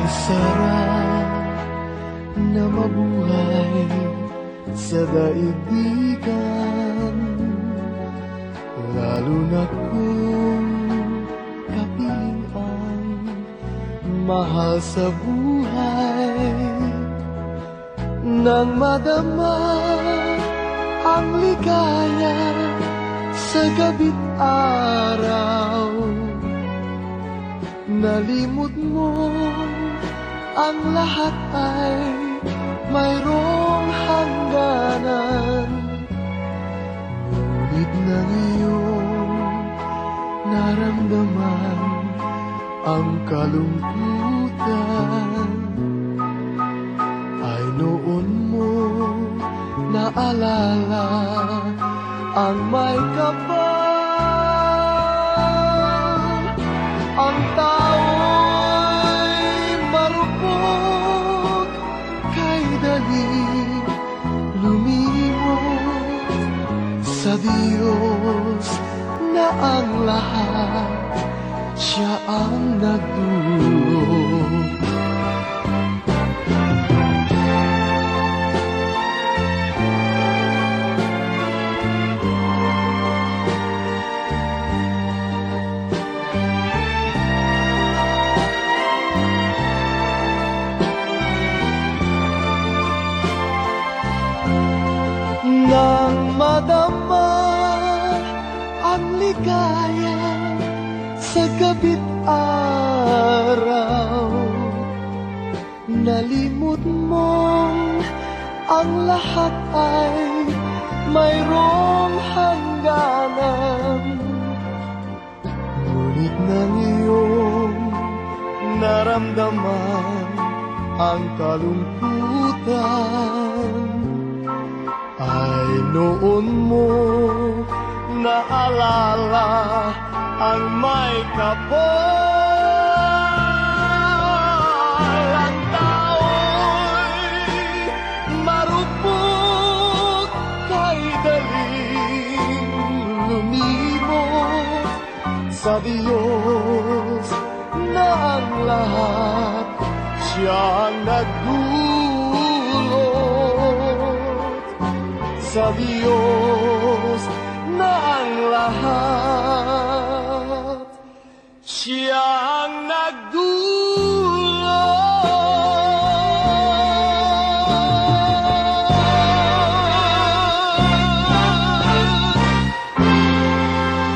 sarap na mabuhay sa daigdigan, lalo na kung kapiling ang mahal sa buhay. Nang madama ang ligaya sa gabi't araw, nalimot mo ang lahat ay mayroong hangganan. Ngunit nang iyong naramdaman ang kalungkutan, ay noon mo naalala ang may kapal. Ang tao'y marupok, kay dali lumimot sa Diyos na ang lahat, siya ang nagdulot. Nang madama ang ligaya sa gabi't araw, nalimot mong ang lahat ay mayroong hangganan. Ngunit nang iyong naramdaman ang kalungkutan, ay noon mo naalala ang may kapal. Ang tao'y marupok, kay daling lumimot sa Diyos na ang lahat, siyang nagdulot. Sa Diyos na ang lahat, siya